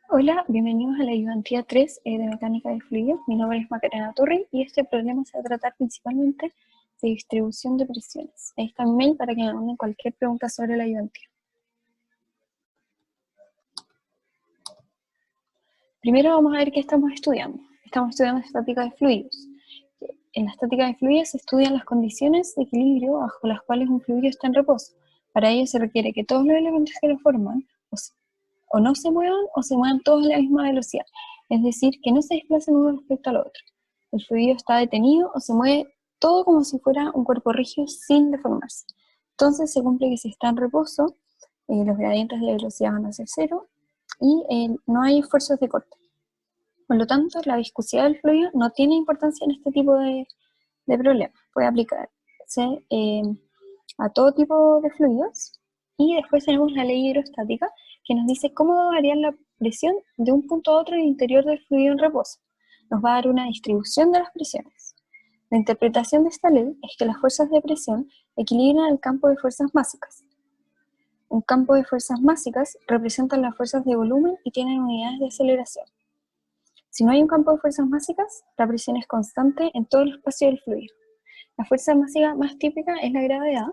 Hola, bienvenidos a la ayudantía 3 de mecánica de fluidos. Mi nombre es Macarena Torri y este problema se va a tratar principalmente de distribución de presiones. Ahí está mi mail para que me manden cualquier pregunta sobre la ayudantía. Primero vamos a ver qué estamos estudiando. Estamos estudiando estática de fluidos. En la estática de fluidos se estudian las condiciones de equilibrio bajo las cuales un fluido está en reposo. Para ello se requiere que todos los elementos que lo forman o no se muevan o se muevan todos a la misma velocidad, es decir, que no se desplacen uno respecto al otro. El fluido está detenido o se mueve todo como si fuera un cuerpo rígido sin deformarse. Entonces se cumple que si está en reposo, los gradientes de velocidad van a ser cero y no hay esfuerzos de corte. Por lo tanto, la viscosidad del fluido no tiene importancia en este tipo de problemas. Puede aplicarse a todo tipo de fluidos. Y después tenemos la ley hidrostática, que nos dice cómo va a variar la presión de un punto a otro en el interior del fluido en reposo. Nos va a dar una distribución de las presiones. La interpretación de esta ley es que las fuerzas de presión equilibran el campo de fuerzas básicas. Un campo de fuerzas básicas representa las fuerzas de volumen y tienen unidades de aceleración. Si no hay un campo de fuerzas básicas, la presión es constante en todo el espacio del fluido. La fuerza básica más típica es la gravedad,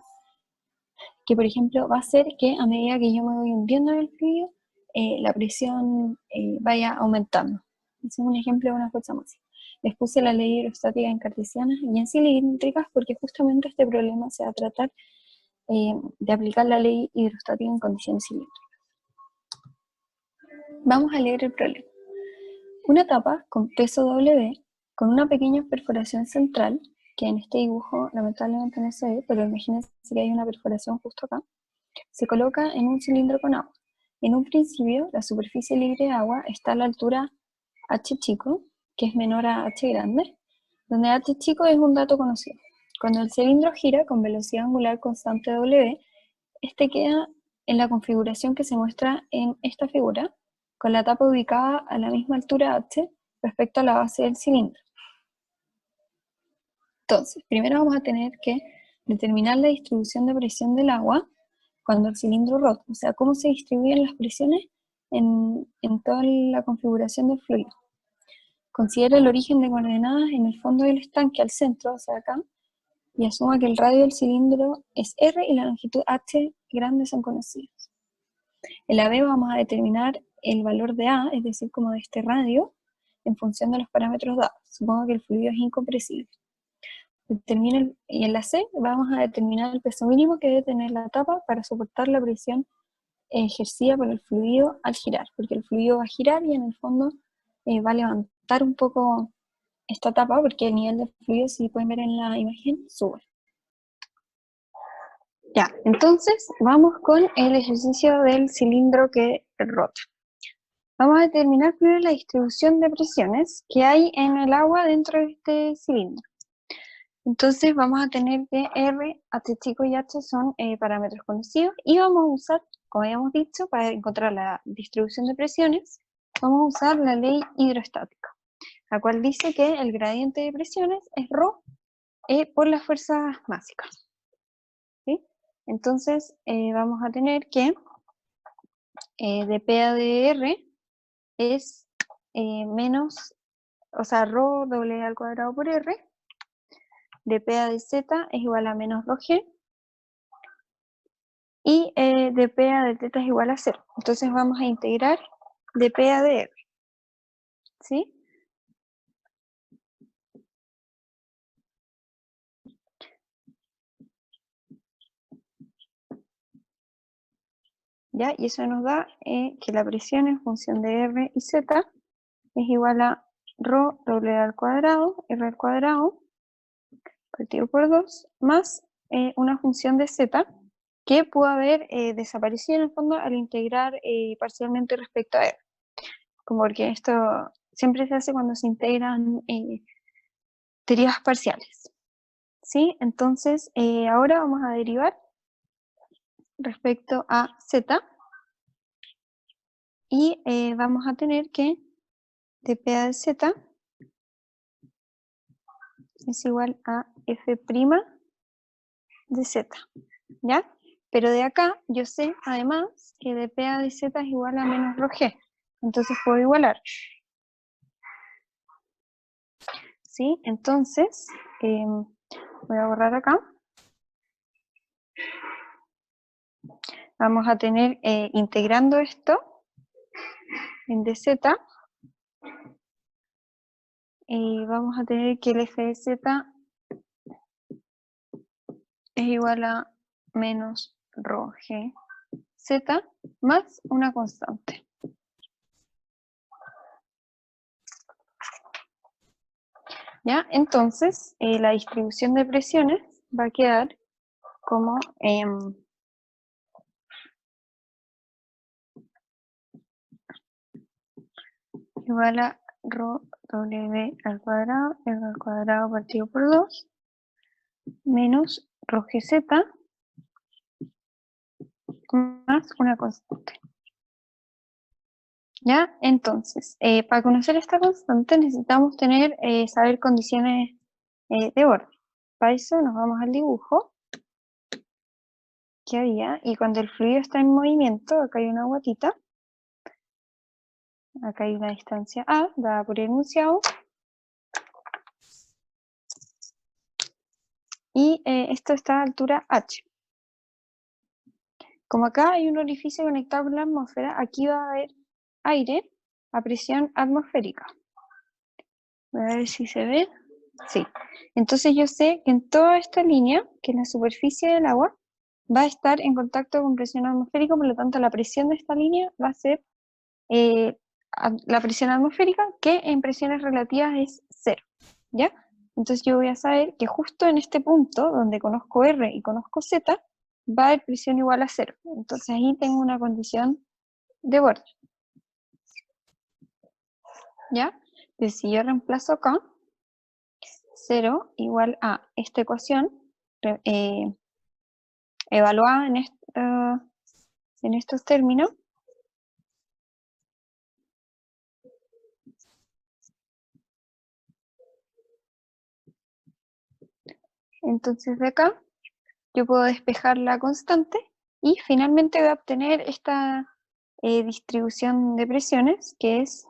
que por ejemplo va a hacer que a medida que yo me voy hundiendo en el fluido, la presión vaya aumentando. Ese es un ejemplo de una fuerza básica. Les puse la ley hidrostática en cartesianas y en cilíndricas porque justamente este problema se va a tratar de aplicar la ley hidrostática en condiciones cilíndricas. Vamos a leer el problema. Una tapa con peso W, con una pequeña perforación central, que en este dibujo lamentablemente no se ve, pero imagínense que hay una perforación justo acá, se coloca en un cilindro con agua. En un principio, la superficie libre de agua está a la altura h chico, que es menor a h grande, donde h chico es un dato conocido. Cuando el cilindro gira con velocidad angular constante W, este queda en la configuración que se muestra en esta figura, con la tapa ubicada a la misma altura h respecto a la base del cilindro. Entonces, primero vamos a tener que determinar la distribución de presión del agua cuando el cilindro rota, o sea, cómo se distribuyen las presiones en toda la configuración del fluido. Considera el origen de coordenadas en el fondo del estanque al centro, o sea, acá, y asuma que el radio del cilindro es R y la longitud h grande son conocidos. En la B vamos a determinar el valor de A, es decir, como de este radio, en función de los parámetros dados. Supongo que el fluido es incompresible. Y en la C vamos a determinar el peso mínimo que debe tener la tapa para soportar la presión ejercida por el fluido al girar, porque el fluido va a girar y en el fondo va a levantar un poco esta tapa, porque el nivel del fluido, si pueden ver en la imagen, sube. Ya, entonces vamos con el ejercicio del cilindro que rota. Vamos a determinar primero la distribución de presiones que hay en el agua dentro de este cilindro. Entonces vamos a tener que R, H chico y H son parámetros conocidos y vamos a usar, como habíamos dicho, para encontrar la distribución de presiones, vamos a usar la ley hidrostática, la cual dice que el gradiente de presiones es ρ por las fuerzas básicas. ¿Sí? Entonces vamos a tener que dP a dr es menos, o sea, ρ doble al cuadrado por r, dP a dz es igual a menos ρg, y dP a dθ es igual a 0. Entonces vamos a integrar dP a dr, ¿sí? ¿Ya? Y eso nos da que la presión en función de r y z es igual a ρ doble al cuadrado, r al cuadrado, partido por 2, más una función de z, que pudo haber desaparecido en el fondo al integrar parcialmente respecto a r. Como porque esto siempre se hace cuando se integran derivas parciales. ¿Sí? Entonces, ahora vamos a derivar respecto a z, y vamos a tener que dP a de z es igual a f' de z, ¿ya? Pero de acá yo sé además que dP a de z es igual a menos ρg, Entonces puedo igualar. ¿Sí? Entonces, voy a borrar acá. Vamos a tener, integrando esto en dz, y vamos a tener que el f de z es igual a menos rho g z más una constante. ¿Ya? Entonces, la distribución de presiones va a quedar como igual a rho w al cuadrado partido por 2 menos rho gz más una constante. ¿Ya? Entonces, para conocer esta constante necesitamos saber condiciones de borde. Para eso nos vamos al dibujo que había, y cuando el fluido está en movimiento, acá hay una guatita, acá hay una distancia A, dada por el enunciado, y esto está a altura H. Como acá hay un orificio conectado con la atmósfera, aquí va a haber aire a presión atmosférica. Voy a ver si se ve. Sí. Entonces yo sé que en toda esta línea, que es la superficie del agua, va a estar en contacto con presión atmosférica, por lo tanto la presión de esta línea va a ser la presión atmosférica, que en presiones relativas es 0, ¿ya? Entonces yo voy a saber que justo en este punto, donde conozco R y conozco Z, va a haber presión igual a 0. Entonces ahí tengo una condición de borde, ¿ya? Entonces si yo reemplazo acá, 0 igual a esta ecuación, evaluada en estos términos, entonces de acá yo puedo despejar la constante y finalmente voy a obtener esta distribución de presiones, que es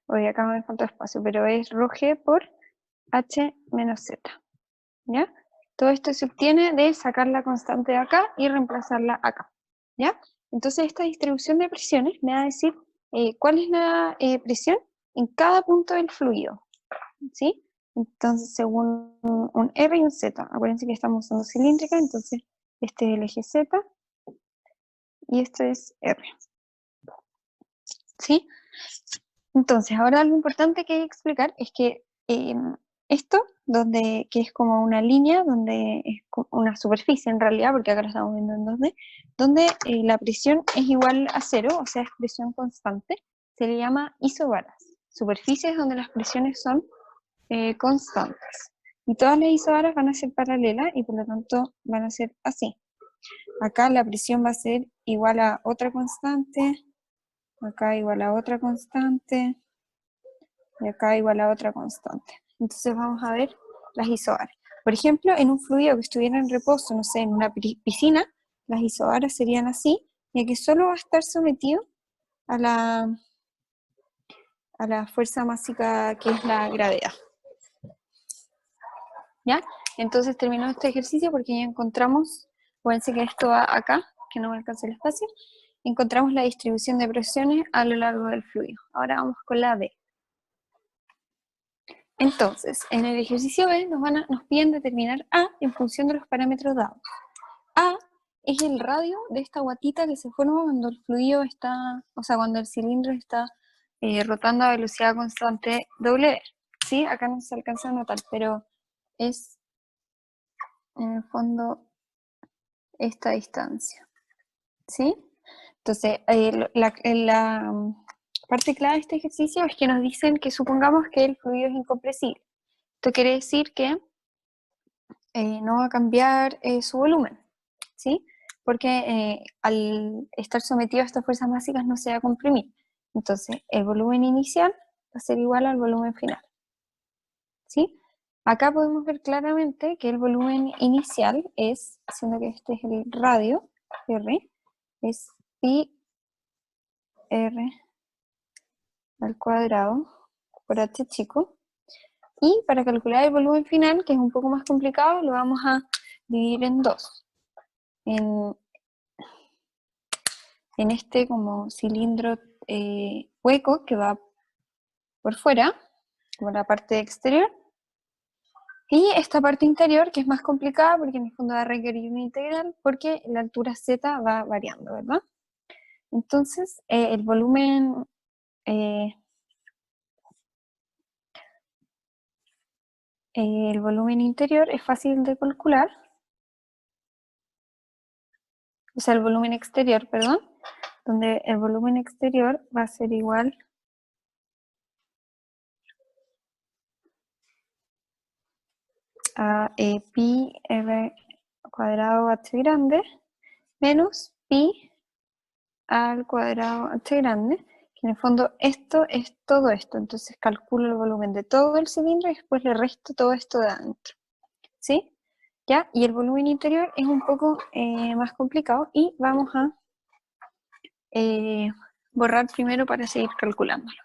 hoy acá me falta espacio, pero es rho g por h menos z, ¿ya? Todo esto se obtiene de sacar la constante de acá y reemplazarla acá, ¿ya? Entonces esta distribución de presiones me va a decir cuál es la presión en cada punto del fluido, ¿sí? Entonces según un R y un Z, acuérdense que estamos usando cilíndrica, entonces este es el eje Z y este es R, ¿sí? Entonces, ahora algo importante que hay que explicar es que esto, que es como una línea, donde es una superficie en realidad, porque acá lo estamos viendo en 2D, donde la presión es igual a 0, o sea, es presión constante, se le llama isobaras, superficies donde las presiones son constantes. Y todas las isobaras van a ser paralelas y por lo tanto van a ser así. Acá la presión va a ser igual a otra constante, acá igual a otra constante, y acá igual a otra constante. Entonces vamos a ver las isobaras. Por ejemplo, en un fluido que estuviera en reposo, no sé, en una piscina, las isobaras serían así, ya que solo va a estar sometido a la fuerza másica que es la gravedad. ¿Ya? Entonces terminó este ejercicio porque ya encontramos, fíjense que esto va acá, que no me alcanza el espacio, encontramos la distribución de presiones a lo largo del fluido. Ahora vamos con la B. Entonces, en el ejercicio B nos piden determinar A en función de los parámetros dados. A es el radio de esta guatita que se forma cuando el fluido está, o sea, cuando el cilindro está rotando a velocidad constante W. ¿Sí? Acá no se alcanza a notar, pero es en el fondo esta distancia. ¿Sí? Entonces, la parte clave de este ejercicio es que nos dicen que supongamos que el fluido es incompresible. Esto quiere decir que no va a cambiar su volumen, ¿sí? Porque al estar sometido a estas fuerzas básicas no se va a comprimir. Entonces, el volumen inicial va a ser igual al volumen final. ¿Sí? Acá podemos ver claramente que el volumen inicial es, siendo que este es el radio, R, es pi R al cuadrado por H chico. Y para calcular el volumen final, que es un poco más complicado, lo vamos a dividir en dos. En este como cilindro hueco que va por fuera, como la parte exterior, y esta parte interior que es más complicada porque en el fondo va a requerir una integral porque la altura z va variando, ¿verdad? Entonces, el volumen interior es fácil de calcular, o sea, el volumen exterior, perdón, donde el volumen exterior va a ser igual a pi r cuadrado h grande menos pi al cuadrado h grande, que en el fondo esto es todo esto, entonces calculo el volumen de todo el cilindro y después le resto todo esto de adentro, ¿sí? ¿Ya? Y el volumen interior es un poco más complicado y vamos a borrar primero para seguir calculándolo.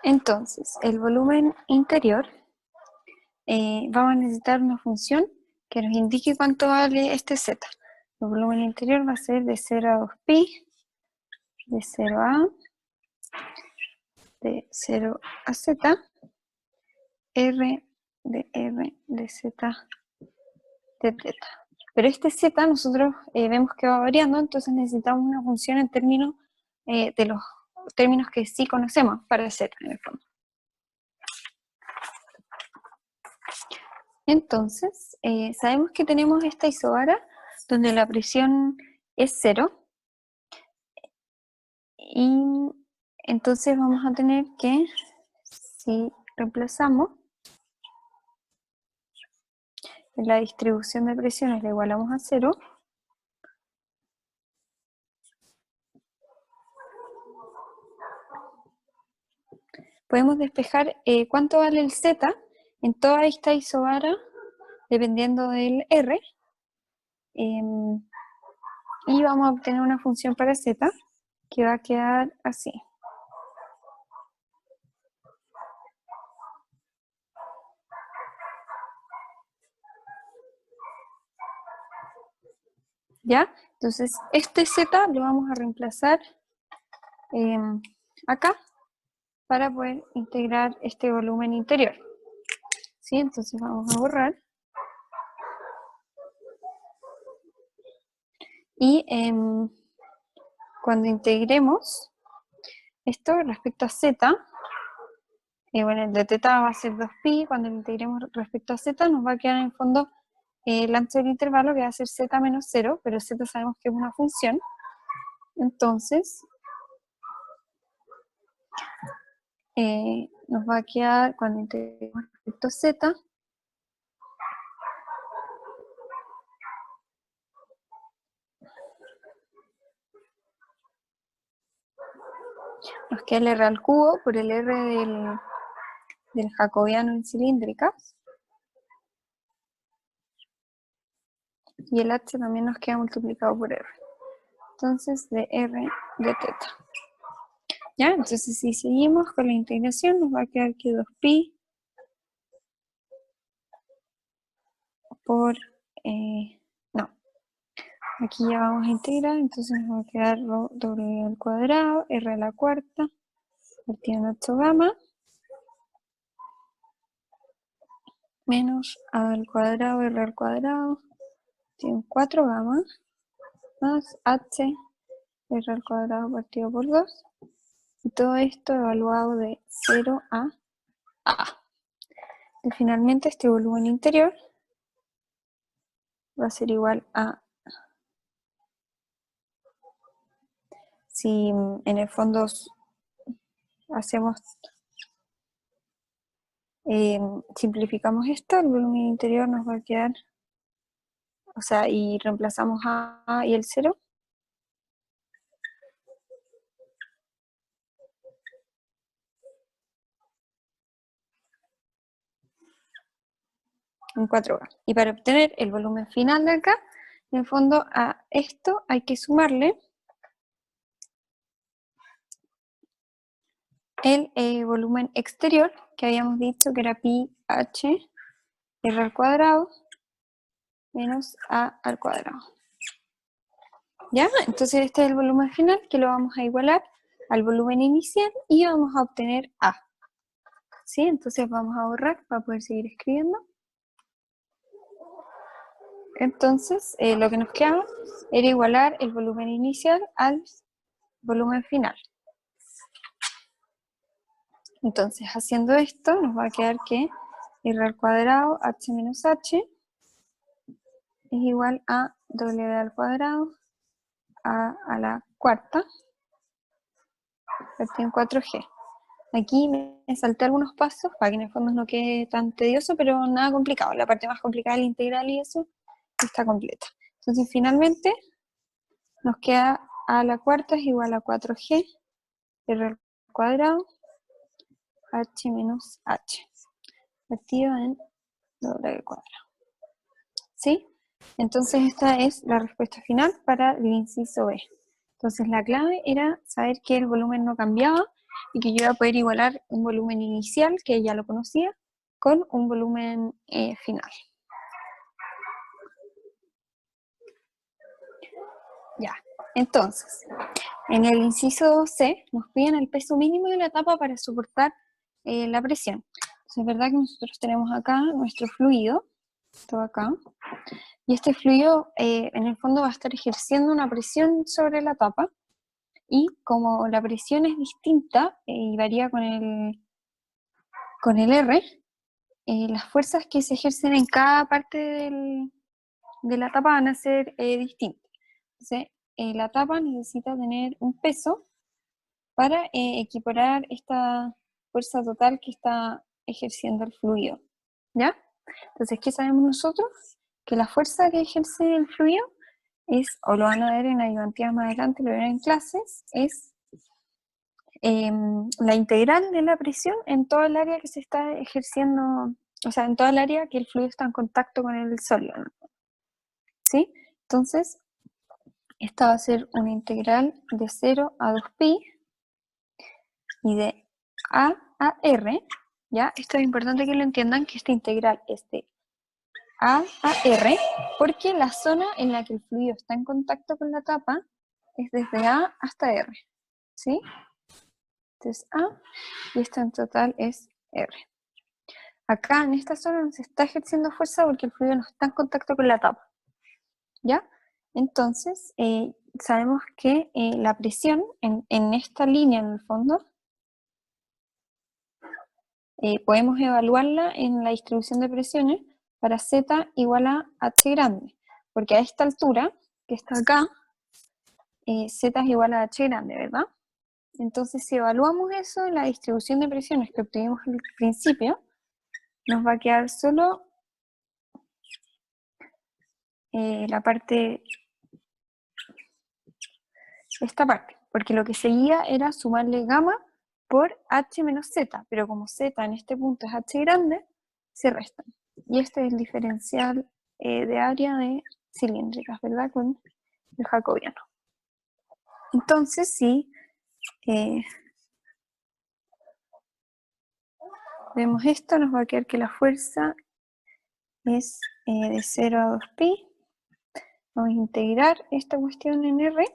Entonces, el volumen interior, vamos a necesitar una función que nos indique cuánto vale este z. El volumen interior va a ser de 0 a 2pi, de 0 a, de 0 a z, r de z de θ. Pero este z nosotros vemos que va variando, entonces necesitamos una función en términos de los términos que sí conocemos para z en el fondo. Entonces, sabemos que tenemos esta isobara donde la presión es 0 y entonces vamos a tener que, si reemplazamos la distribución de presiones, la igualamos a 0, podemos despejar cuánto vale el z en toda esta isobara dependiendo del r, y vamos a obtener una función para z que va a quedar así. ¿Ya? Entonces, este z lo vamos a reemplazar acá para poder integrar este volumen interior. ¿Sí? Entonces vamos a borrar. Y cuando integremos esto respecto a z, bueno, el de θ va a ser 2pi, cuando lo integremos respecto a z nos va a quedar en el fondo el ancho del intervalo que va a ser z menos 0, pero z sabemos que es una función. Entonces, nos va a quedar, cuando integremos respecto a z, nos queda el r al cubo por el r del jacobiano en cilíndricas. Y el h también nos queda multiplicado por r. Entonces, de r de θ. ¿Ya? Entonces, si seguimos con la integración, nos va a quedar que 2pi por... no. Aquí ya vamos a integrar, entonces nos va a quedar w al cuadrado, r a la cuarta, partido en 8 gamma, menos a al cuadrado, r al cuadrado, tiene 4 gamma, más h, r al cuadrado partido por 2, y todo esto evaluado de 0 a a. Y finalmente este volumen interior va a ser igual a, si en el fondo hacemos, simplificamos esto, el volumen interior nos va a quedar, o sea, y reemplazamos a y el 0, en 4A. Y para obtener el volumen final de acá, en el fondo a esto hay que sumarle el volumen exterior, que habíamos dicho que era pi h r al cuadrado menos a al cuadrado. ¿Ya? Entonces este es el volumen final que lo vamos a igualar al volumen inicial y vamos a obtener A. ¿Sí? Entonces vamos a borrar para poder seguir escribiendo. Entonces lo que nos quedaba era igualar el volumen inicial al volumen final. Entonces haciendo esto nos va a quedar que r al cuadrado h menos h es igual a w al cuadrado a la cuarta partido en 4g. Aquí me salté algunos pasos para que en el fondo no quede tan tedioso, pero nada complicado. La parte más complicada es la integral y eso está completa. Entonces finalmente nos queda a la cuarta es igual a 4g r al cuadrado h menos h partido en w al cuadrado. ¿Sí? Entonces esta es la respuesta final para el inciso B. Entonces la clave era saber que el volumen no cambiaba y que yo iba a poder igualar un volumen inicial, que ya lo conocía, con un volumen final. Ya, entonces, en el inciso C nos piden el peso mínimo de la tapa para soportar la presión. Entonces es verdad que nosotros tenemos acá nuestro fluido, todo acá, y este fluido en el fondo va a estar ejerciendo una presión sobre la tapa, y como la presión es distinta y varía con el R, las fuerzas que se ejercen en cada parte de la tapa van a ser distintas. Entonces, la tapa necesita tener un peso para equiparar esta fuerza total que está ejerciendo el fluido, ¿ya? Entonces, ¿qué sabemos nosotros? Que la fuerza que ejerce el fluido es, o lo van a ver en ayudantías más adelante, lo verán en clases, es la integral de la presión en todo el área que se está ejerciendo, o sea, en toda el área que el fluido está en contacto con el sólido, ¿no? ¿Sí? Entonces, esta va a ser una integral de 0 a 2pi y de a R, ¿ya? Esto es importante que lo entiendan, que esta integral es de a R, porque la zona en la que el fluido está en contacto con la tapa es desde A hasta R, ¿sí? Este es A y esto en total es R. Acá en esta zona no se está ejerciendo fuerza porque el fluido no está en contacto con la tapa, ¿ya? Entonces, sabemos que la presión en esta línea en el fondo podemos evaluarla en la distribución de presiones para Z igual a H grande, porque a esta altura, que está acá, Z es igual a H grande, ¿verdad? Entonces, si evaluamos eso en la distribución de presiones que obtuvimos al principio, nos va a quedar solo la parte, esta parte, porque lo que seguía era sumarle gamma por H menos Z, pero como Z en este punto es H grande, se restan. Y este es el diferencial de área de cilíndricas, ¿verdad? Con el jacobiano. Entonces, si vemos esto, nos va a quedar que la fuerza es de 0 a 2pi. Vamos a integrar esta cuestión en R.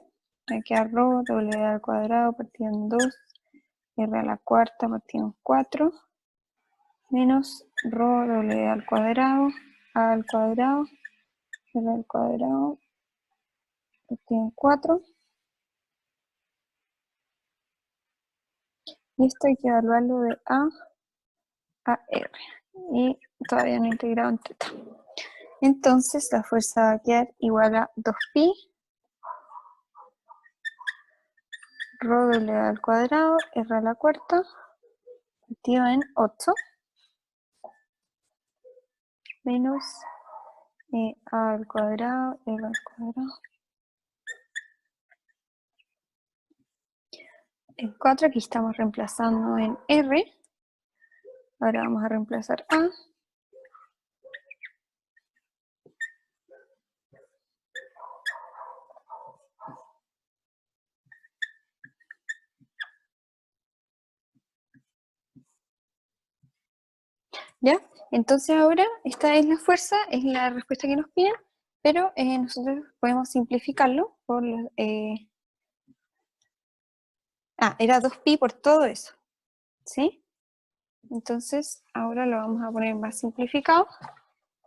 Va a quedar rho w al cuadrado partido en 2, r a la cuarta partido en 4, menos rho w al cuadrado, a al cuadrado, r al cuadrado partido en 4. Y esto hay que evaluarlo de A a R. Y todavía no he integrado en teta. Entonces la fuerza va a quedar igual a 2pi rho w al cuadrado, r a la cuarta, partido en 8, menos a al cuadrado, r al cuadrado. El 4 aquí estamos reemplazando en R. Ahora vamos a reemplazar A. ¿Ya? Entonces ahora esta es la fuerza, es la respuesta que nos piden, pero nosotros podemos simplificarlo por... era 2pi por todo eso, ¿sí? Entonces ahora lo vamos a poner más simplificado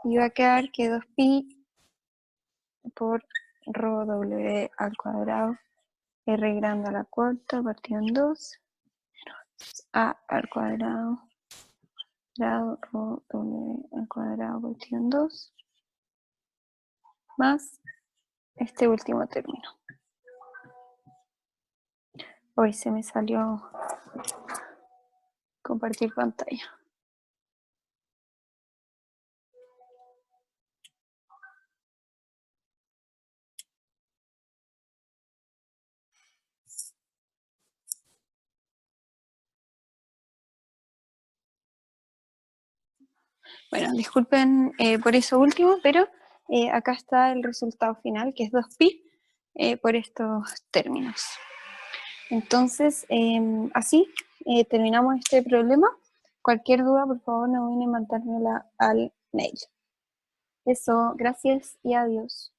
y va a quedar que 2pi por rho w al cuadrado r grande a la cuarta partido en 2 a al cuadrado rho w al cuadrado partido en 2 más este último término. Hoy se me salió compartir pantalla. Bueno, disculpen por eso último, pero acá está el resultado final, que es 2pi por estos términos. Entonces, así terminamos este problema. Cualquier duda, por favor, no olviden mandármela al mail. Eso, gracias y adiós.